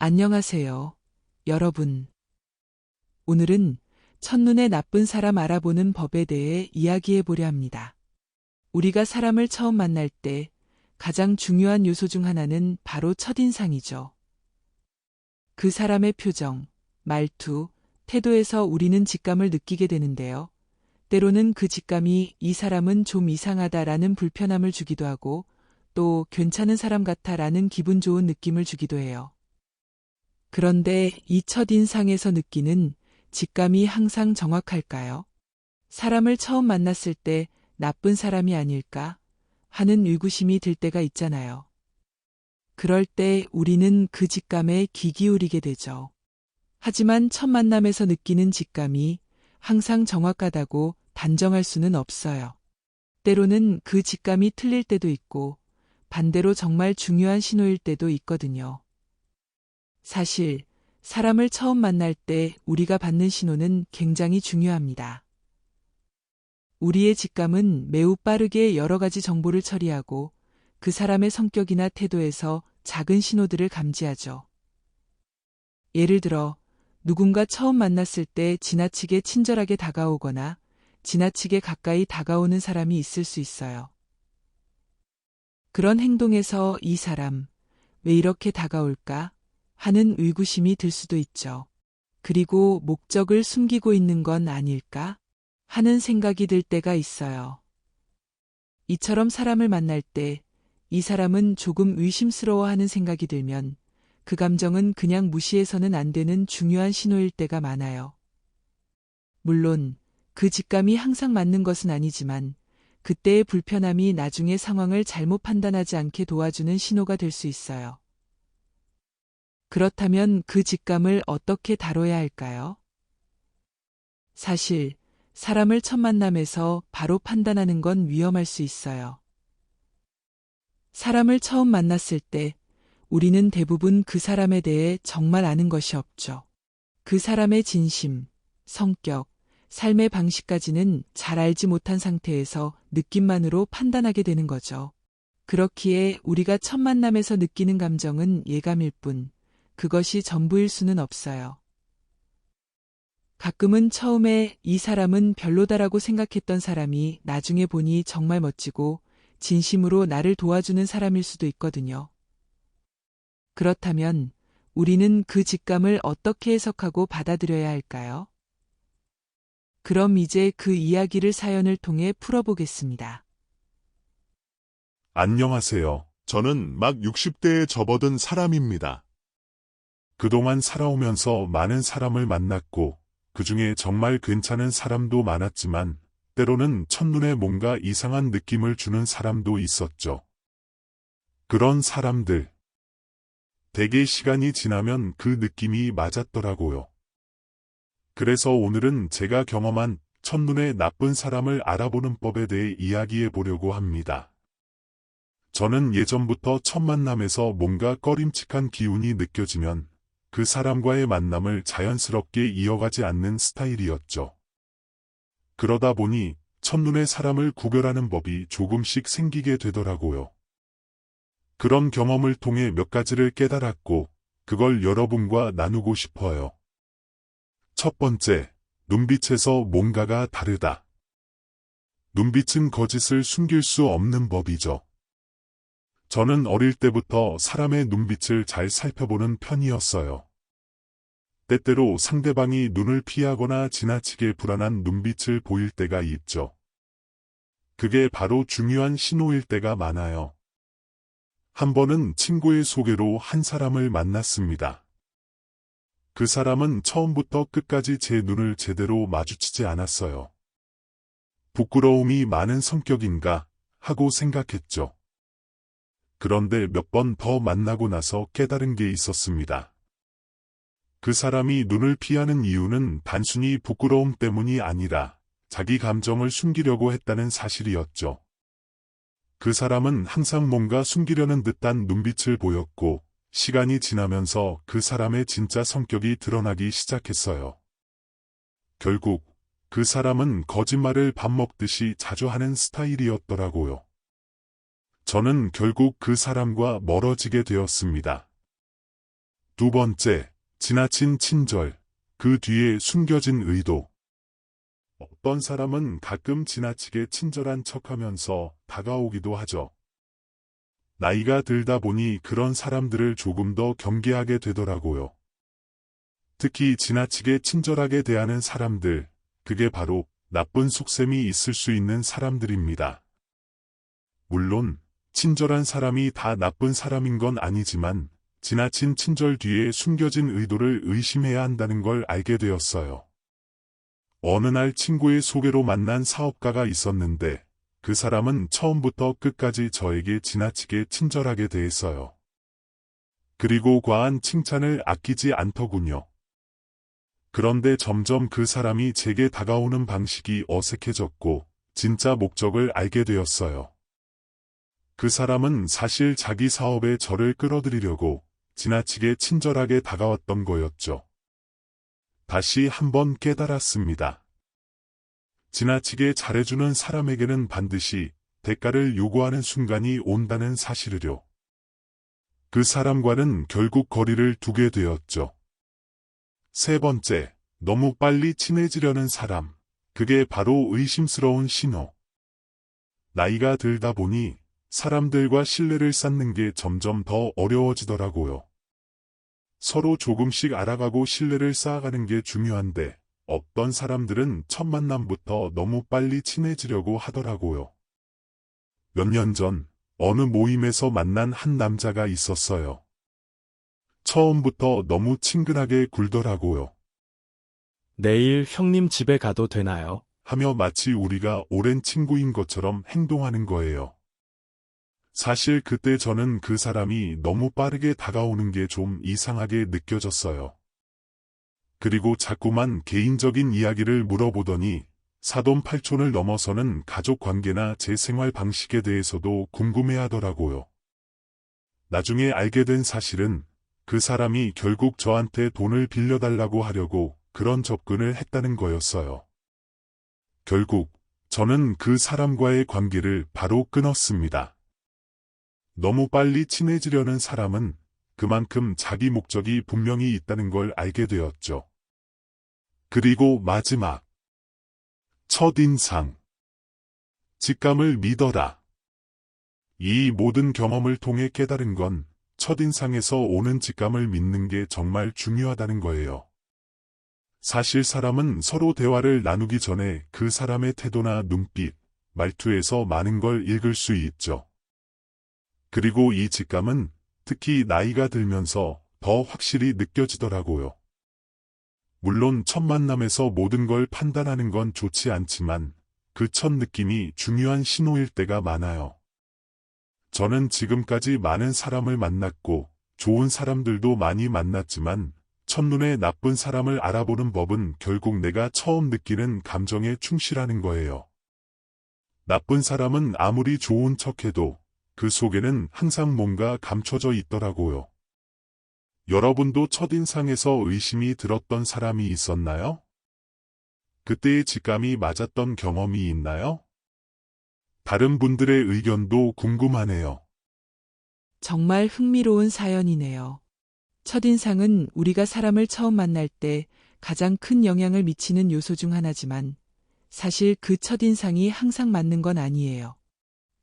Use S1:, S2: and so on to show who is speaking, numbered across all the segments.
S1: 안녕하세요, 여러분. 오늘은 첫눈에 나쁜 사람 알아보는 법에 대해 이야기해 보려 합니다. 우리가 사람을 처음 만날 때 가장 중요한 요소 중 하나는 바로 첫인상이죠. 그 사람의 표정, 말투, 태도에서 우리는 직감을 느끼게 되는데요. 때로는 그 직감이 이 사람은 좀 이상하다라는 불편함을 주기도 하고 또 괜찮은 사람 같아라는 기분 좋은 느낌을 주기도 해요. 그런데 이 첫인상에서 느끼는 직감이 항상 정확할까요? 사람을 처음 만났을 때 나쁜 사람이 아닐까 하는 의구심이 들 때가 있잖아요. 그럴 때 우리는 그 직감에 귀 기울이게 되죠. 하지만 첫 만남에서 느끼는 직감이 항상 정확하다고 단정할 수는 없어요. 때로는 그 직감이 틀릴 때도 있고 반대로 정말 중요한 신호일 때도 있거든요. 사실 사람을 처음 만날 때 우리가 받는 신호는 굉장히 중요합니다. 우리의 직감은 매우 빠르게 여러 가지 정보를 처리하고 그 사람의 성격이나 태도에서 작은 신호들을 감지하죠. 예를 들어 누군가 처음 만났을 때 지나치게 친절하게 다가오거나 지나치게 가까이 다가오는 사람이 있을 수 있어요. 그런 행동에서 이 사람 왜 이렇게 다가올까 하는 의구심이 들 수도 있죠. 그리고 목적을 숨기고 있는 건 아닐까 하는 생각이 들 때가 있어요. 이처럼 사람을 만날 때 이 사람은 조금 의심스러워하는 생각이 들면 그 감정은 그냥 무시해서는 안 되는 중요한 신호일 때가 많아요. 물론 그 직감이 항상 맞는 것은 아니지만 그때의 불편함이 나중에 상황을 잘못 판단하지 않게 도와주는 신호가 될 수 있어요. 그렇다면 그 직감을 어떻게 다뤄야 할까요? 사실 사람을 첫 만남에서 바로 판단하는 건 위험할 수 있어요. 사람을 처음 만났을 때 우리는 대부분 그 사람에 대해 정말 아는 것이 없죠. 그 사람의 진심, 성격, 삶의 방식까지는 잘 알지 못한 상태에서 느낌만으로 판단하게 되는 거죠. 그렇기에 우리가 첫 만남에서 느끼는 감정은 예감일 뿐, 그것이 전부일 수는 없어요. 가끔은 처음에 이 사람은 별로다라고 생각했던 사람이 나중에 보니 정말 멋지고 진심으로 나를 도와주는 사람일 수도 있거든요. 그렇다면 우리는 그 직감을 어떻게 해석하고 받아들여야 할까요? 그럼 이제 그 이야기를 사연을 통해 풀어보겠습니다.
S2: 안녕하세요. 저는 막 60대에 접어든 사람입니다. 그동안 살아오면서 많은 사람을 만났고, 그 중에 정말 괜찮은 사람도 많았지만, 때로는 첫눈에 뭔가 이상한 느낌을 주는 사람도 있었죠. 그런 사람들. 대개 시간이 지나면 그 느낌이 맞았더라고요. 그래서 오늘은 제가 경험한 첫눈에 나쁜 사람을 알아보는 법에 대해 이야기해 보려고 합니다. 저는 예전부터 첫 만남에서 뭔가 꺼림칙한 기운이 느껴지면 그 사람과의 만남을 자연스럽게 이어가지 않는 스타일이었죠. 그러다 보니 첫눈에 사람을 구별하는 법이 조금씩 생기게 되더라고요. 그런 경험을 통해 몇 가지를 깨달았고 그걸 여러분과 나누고 싶어요. 첫 번째, 눈빛에서 뭔가가 다르다. 눈빛은 거짓을 숨길 수 없는 법이죠. 저는 어릴 때부터 사람의 눈빛을 잘 살펴보는 편이었어요. 때때로 상대방이 눈을 피하거나 지나치게 불안한 눈빛을 보일 때가 있죠. 그게 바로 중요한 신호일 때가 많아요. 한 번은 친구의 소개로 한 사람을 만났습니다. 그 사람은 처음부터 끝까지 제 눈을 제대로 마주치지 않았어요. 부끄러움이 많은 성격인가 하고 생각했죠. 그런데 몇 번 더 만나고 나서 깨달은 게 있었습니다. 그 사람이 눈을 피하는 이유는 단순히 부끄러움 때문이 아니라 자기 감정을 숨기려고 했다는 사실이었죠. 그 사람은 항상 뭔가 숨기려는 듯한 눈빛을 보였고 시간이 지나면서 그 사람의 진짜 성격이 드러나기 시작했어요. 결국 그 사람은 거짓말을 밥 먹듯이 자주 하는 스타일이었더라고요. 저는 결국 그 사람과 멀어지게 되었습니다. 두 번째, 지나친 친절, 그 뒤에 숨겨진 의도. 어떤 사람은 가끔 지나치게 친절한 척하면서 다가오기도 하죠. 나이가 들다 보니 그런 사람들을 조금 더 경계하게 되더라고요. 특히 지나치게 친절하게 대하는 사람들, 그게 바로 나쁜 속셈이 있을 수 있는 사람들입니다. 물론, 친절한 사람이 다 나쁜 사람인 건 아니지만, 지나친 친절 뒤에 숨겨진 의도를 의심해야 한다는 걸 알게 되었어요. 어느 날 친구의 소개로 만난 사업가가 있었는데, 그 사람은 처음부터 끝까지 저에게 지나치게 친절하게 대했어요. 그리고 과한 칭찬을 아끼지 않더군요. 그런데 점점 그 사람이 제게 다가오는 방식이 어색해졌고, 진짜 목적을 알게 되었어요. 그 사람은 사실 자기 사업에 저를 끌어들이려고 지나치게 친절하게 다가왔던 거였죠. 다시 한번 깨달았습니다. 지나치게 잘해주는 사람에게는 반드시 대가를 요구하는 순간이 온다는 사실을요. 그 사람과는 결국 거리를 두게 되었죠. 세 번째, 너무 빨리 친해지려는 사람. 그게 바로 의심스러운 신호. 나이가 들다 보니 사람들과 신뢰를 쌓는 게 점점 더 어려워지더라고요. 서로 조금씩 알아가고 신뢰를 쌓아가는 게 중요한데, 어떤 사람들은 첫 만남부터 너무 빨리 친해지려고 하더라고요. 몇 년 전, 어느 모임에서 만난 한 남자가 있었어요. 처음부터 너무 친근하게 굴더라고요.
S3: 내일 형님 집에 가도 되나요?
S2: 하며 마치 우리가 오랜 친구인 것처럼 행동하는 거예요. 사실 그때 저는 그 사람이 너무 빠르게 다가오는 게 좀 이상하게 느껴졌어요. 그리고 자꾸만 개인적인 이야기를 물어보더니 사돈팔촌을 넘어서는 가족 관계나 제 생활 방식에 대해서도 궁금해하더라고요. 나중에 알게 된 사실은 그 사람이 결국 저한테 돈을 빌려달라고 하려고 그런 접근을 했다는 거였어요. 결국 저는 그 사람과의 관계를 바로 끊었습니다. 너무 빨리 친해지려는 사람은 그만큼 자기 목적이 분명히 있다는 걸 알게 되었죠. 그리고 마지막. 첫인상. 직감을 믿어라. 이 모든 경험을 통해 깨달은 건 첫인상에서 오는 직감을 믿는 게 정말 중요하다는 거예요. 사실 사람은 서로 대화를 나누기 전에 그 사람의 태도나 눈빛, 말투에서 많은 걸 읽을 수 있죠. 그리고 이 직감은 특히 나이가 들면서 더 확실히 느껴지더라고요. 물론 첫 만남에서 모든 걸 판단하는 건 좋지 않지만 그 첫 느낌이 중요한 신호일 때가 많아요. 저는 지금까지 많은 사람을 만났고 좋은 사람들도 많이 만났지만 첫눈에 나쁜 사람을 알아보는 법은 결국 내가 처음 느끼는 감정에 충실하는 거예요. 나쁜 사람은 아무리 좋은 척해도 그 속에는 항상 뭔가 감춰져 있더라고요. 여러분도 첫인상에서 의심이 들었던 사람이 있었나요? 그때의 직감이 맞았던 경험이 있나요? 다른 분들의 의견도 궁금하네요.
S1: 정말 흥미로운 사연이네요. 첫인상은 우리가 사람을 처음 만날 때 가장 큰 영향을 미치는 요소 중 하나지만 사실 그 첫인상이 항상 맞는 건 아니에요.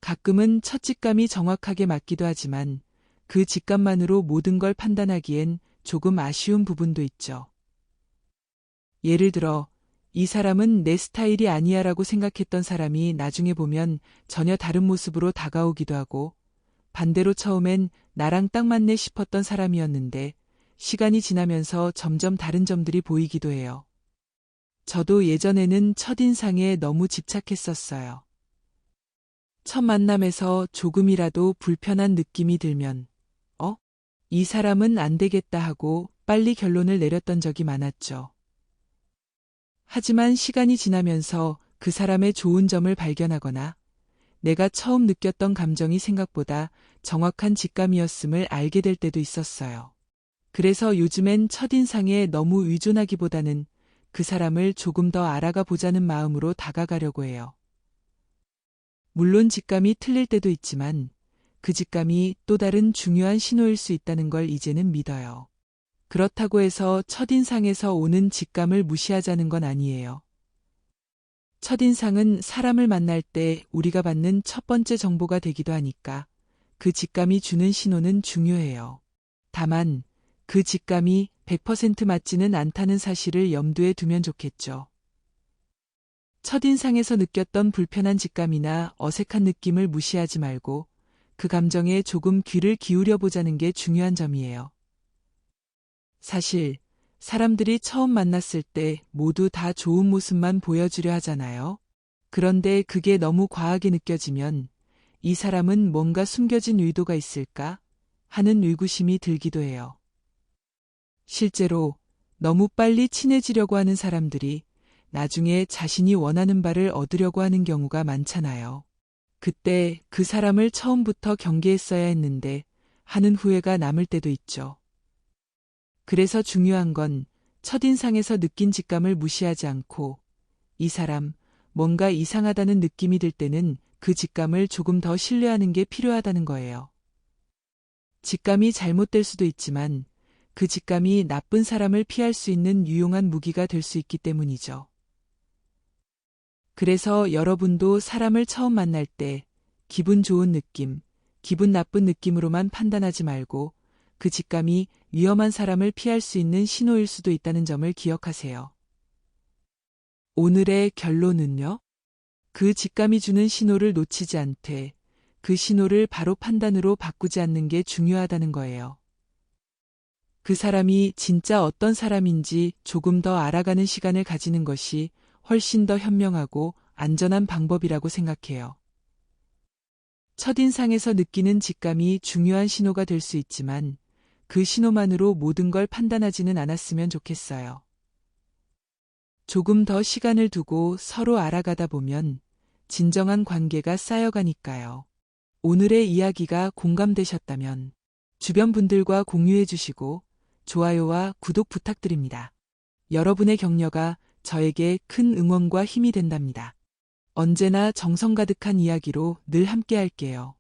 S1: 가끔은 첫 직감이 정확하게 맞기도 하지만 그 직감만으로 모든 걸 판단하기엔 조금 아쉬운 부분도 있죠. 예를 들어, 이 사람은 내 스타일이 아니야라고 생각했던 사람이 나중에 보면 전혀 다른 모습으로 다가오기도 하고, 반대로 처음엔 나랑 딱 맞네 싶었던 사람이었는데, 시간이 지나면서 점점 다른 점들이 보이기도 해요. 저도 예전에는 첫인상에 너무 집착했었어요. 첫 만남에서 조금이라도 불편한 느낌이 들면, 이 사람은 안 되겠다 하고 빨리 결론을 내렸던 적이 많았죠. 하지만 시간이 지나면서 그 사람의 좋은 점을 발견하거나 내가 처음 느꼈던 감정이 생각보다 정확한 직감이었음을 알게 될 때도 있었어요. 그래서 요즘엔 첫인상에 너무 의존하기보다는 그 사람을 조금 더 알아가 보자는 마음으로 다가가려고 해요. 물론 직감이 틀릴 때도 있지만 그 직감이 또 다른 중요한 신호일 수 있다는 걸 이제는 믿어요. 그렇다고 해서 첫인상에서 오는 직감을 무시하자는 건 아니에요. 첫인상은 사람을 만날 때 우리가 받는 첫 번째 정보가 되기도 하니까 그 직감이 주는 신호는 중요해요. 다만 그 직감이 100% 맞지는 않다는 사실을 염두에 두면 좋겠죠. 첫인상에서 느꼈던 불편한 직감이나 어색한 느낌을 무시하지 말고 그 감정에 조금 귀를 기울여 보자는 게 중요한 점이에요. 사실 사람들이 처음 만났을 때 모두 다 좋은 모습만 보여주려 하잖아요. 그런데 그게 너무 과하게 느껴지면 이 사람은 뭔가 숨겨진 의도가 있을까 하는 의구심이 들기도 해요. 실제로 너무 빨리 친해지려고 하는 사람들이 나중에 자신이 원하는 바를 얻으려고 하는 경우가 많잖아요. 그때 그 사람을 처음부터 경계했어야 했는데 하는 후회가 남을 때도 있죠. 그래서 중요한 건 첫인상에서 느낀 직감을 무시하지 않고 이 사람 뭔가 이상하다는 느낌이 들 때는 그 직감을 조금 더 신뢰하는 게 필요하다는 거예요. 직감이 잘못될 수도 있지만 그 직감이 나쁜 사람을 피할 수 있는 유용한 무기가 될 수 있기 때문이죠. 그래서 여러분도 사람을 처음 만날 때 기분 좋은 느낌, 기분 나쁜 느낌으로만 판단하지 말고 그 직감이 위험한 사람을 피할 수 있는 신호일 수도 있다는 점을 기억하세요. 오늘의 결론은요? 그 직감이 주는 신호를 놓치지 않되 그 신호를 바로 판단으로 바꾸지 않는 게 중요하다는 거예요. 그 사람이 진짜 어떤 사람인지 조금 더 알아가는 시간을 가지는 것이 훨씬 더 현명하고 안전한 방법이라고 생각해요. 첫인상에서 느끼는 직감이 중요한 신호가 될 수 있지만 그 신호만으로 모든 걸 판단하지는 않았으면 좋겠어요. 조금 더 시간을 두고 서로 알아가다 보면 진정한 관계가 쌓여가니까요. 오늘의 이야기가 공감되셨다면 주변 분들과 공유해 주시고 좋아요와 구독 부탁드립니다. 여러분의 격려가 저에게 큰 응원과 힘이 된답니다. 언제나 정성 가득한 이야기로 늘 함께 할게요.